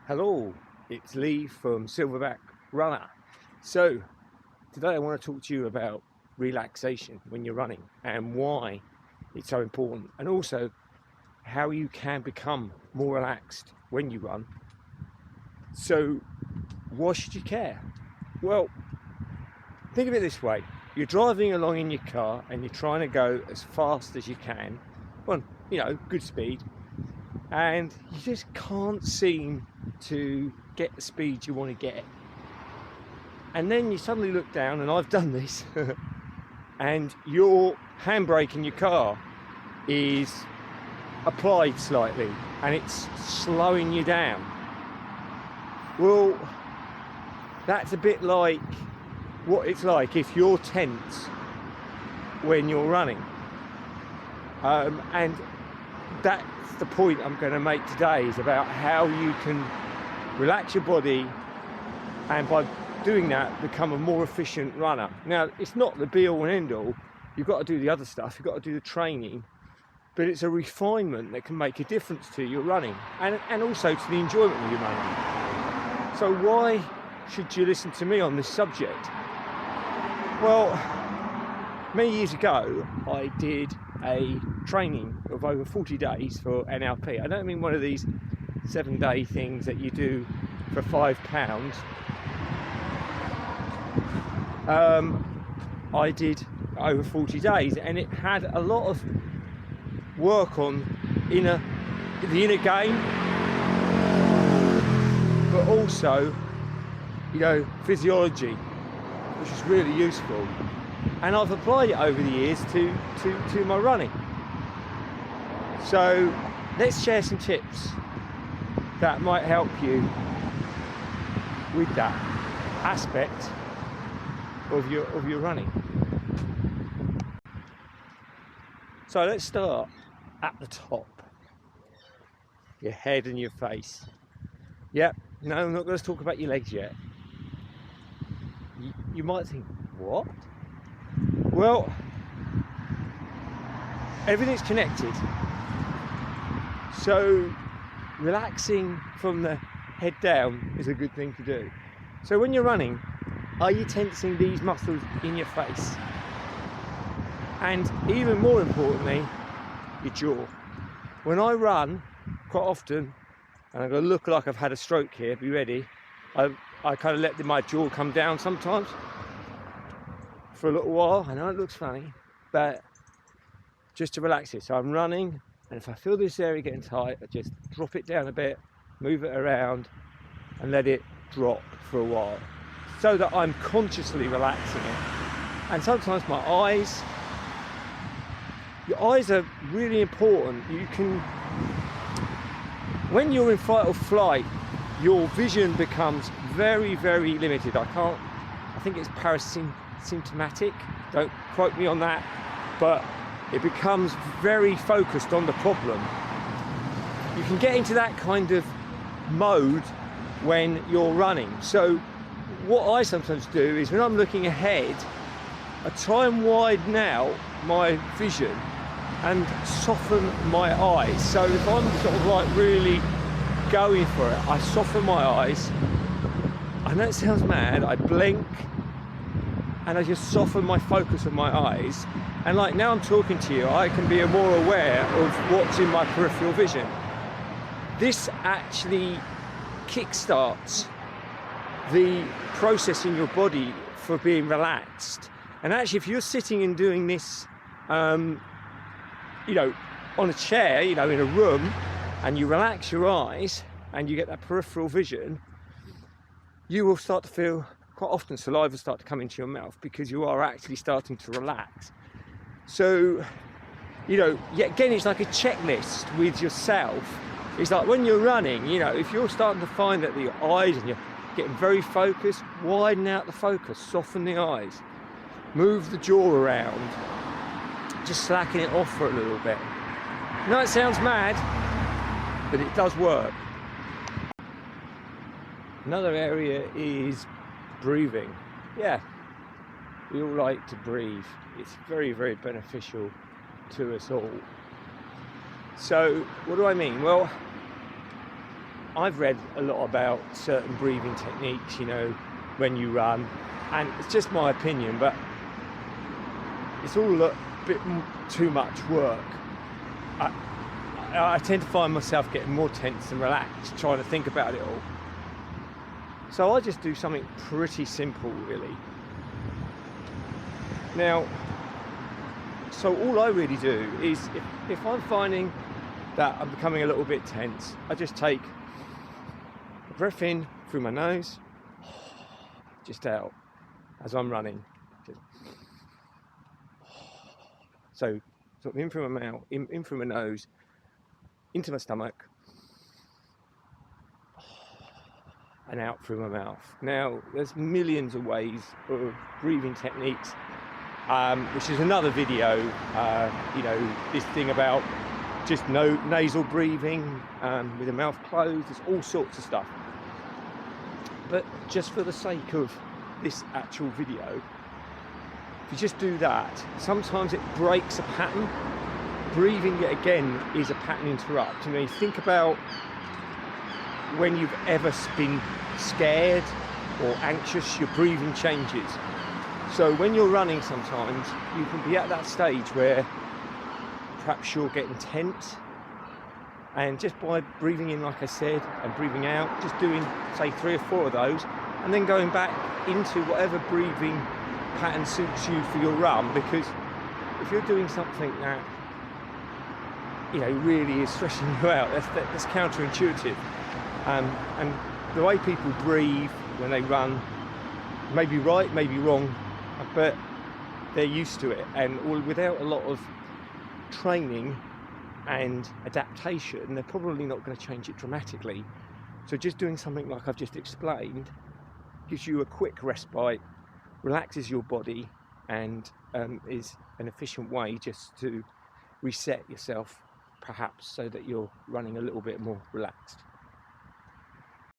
Hello, it's Lee from Silverback Runner. So today I want to talk to you about relaxation when you're running and why it's so important, and also how you can become more relaxed when you run. So why should you care? Well, think of it this way. You're driving along in your car and you're trying to go as fast as you can, well, good speed, and you just can't seem to get the speed you want to get. And then you suddenly look down, and I've done this, and your handbrake in your car is applied slightly and it's slowing you down. Well, that's a bit like what it's like if you're tense when you're running. And that's the point I'm going to make today, is about how you can relax your body, and by doing that become a more efficient runner. Now, it's not the be all and end all. You've got to do the other stuff, you've got to do the training, but it's a refinement that can make a difference to your running and also to the enjoyment of your running. So why should you listen to me on this subject? Well, many years ago I did a training of over 40 days for NLP. I don't mean one of these 7-day things that you do for £5. I did over 40 days, and it had a lot of work on the inner game, but also physiology, which is really useful, and I've applied it over the years to my running. So let's share some tips that might help you with that aspect of your running. So let's start at the top. Your head and your face. Yep, no, I'm not going to talk about your legs yet. You might think, what? Well, everything's connected. So relaxing from the head down is a good thing to do. So when you're running, are you tensing these muscles in your face? And even more importantly, your jaw. When I run, quite often, and I'm going to look like I've had a stroke here, be ready, I kind of let my jaw come down sometimes for a little while. I know it looks funny, but just to relax it. So I'm running, and if I feel this area getting tight, I just drop it down a bit, move it around, and let it drop for a while, so that I'm consciously relaxing it. And sometimes your eyes are really important. When you're in fight or flight, your vision becomes very, very limited. I think it's parasymptomatic, don't quote me on that, but it becomes very focused on the problem. You can get into that kind of mode when you're running. So what I sometimes do is, when I'm looking ahead, I try and widen out my vision and soften my eyes. So if I'm sort of like really going for it, I soften my eyes. I know it sounds mad, I blink and I just soften my focus of my eyes. And like now I'm talking to you, I can be more aware of what's in my peripheral vision. This actually kickstarts the process in your body for being relaxed. And actually, if you're sitting and doing this, on a chair, in a room, and you relax your eyes and you get that peripheral vision, you will start to feel, quite often saliva start to come into your mouth, because you are actually starting to relax. So, again, it's like a checklist with yourself. It's like when you're running, if you're starting to find that your eyes, and you're getting very focused, widen out the focus, soften the eyes, move the jaw around, just slacken it off for a little bit. Now it sounds mad, but it does work. Another area is breathing. Yeah, we all like to breathe. It's very, very beneficial to us all. So what do I mean? Well, I've read a lot about certain breathing techniques, you know, when you run, and it's just my opinion, but it's all a bit too much work. I tend to find myself getting more tense and relaxed trying to think about it all. So I just do something pretty simple, really. Now, so all I really do is, if I'm finding that I'm becoming a little bit tense, I just take a breath in through my nose, just out as I'm running. So sort of in through my mouth, in through my nose, into my stomach, and out through my mouth. Now, there's millions of ways of breathing techniques, which is another video, you know, this thing about just nasal breathing with the mouth closed. There's all sorts of stuff. But just for the sake of this actual video, if you just do that, sometimes it breaks a pattern. Breathing yet again is a pattern interrupt. You know, you think about when you've ever been scared or anxious, your breathing changes. So when you're running, sometimes you can be at that stage where perhaps you're getting tense, and just by breathing in, like I said, and breathing out, just doing say 3 or 4 of those, and then going back into whatever breathing pattern suits you for your run. Because if you're doing something that, you know, really is stressing you out, that's counterintuitive. And the way people breathe when they run may be right, may be wrong, but they're used to it, and without a lot of training and adaptation, they're probably not going to change it dramatically. So just doing something like I've just explained gives you a quick respite, relaxes your body, and is an efficient way just to reset yourself, perhaps, so that you're running a little bit more relaxed.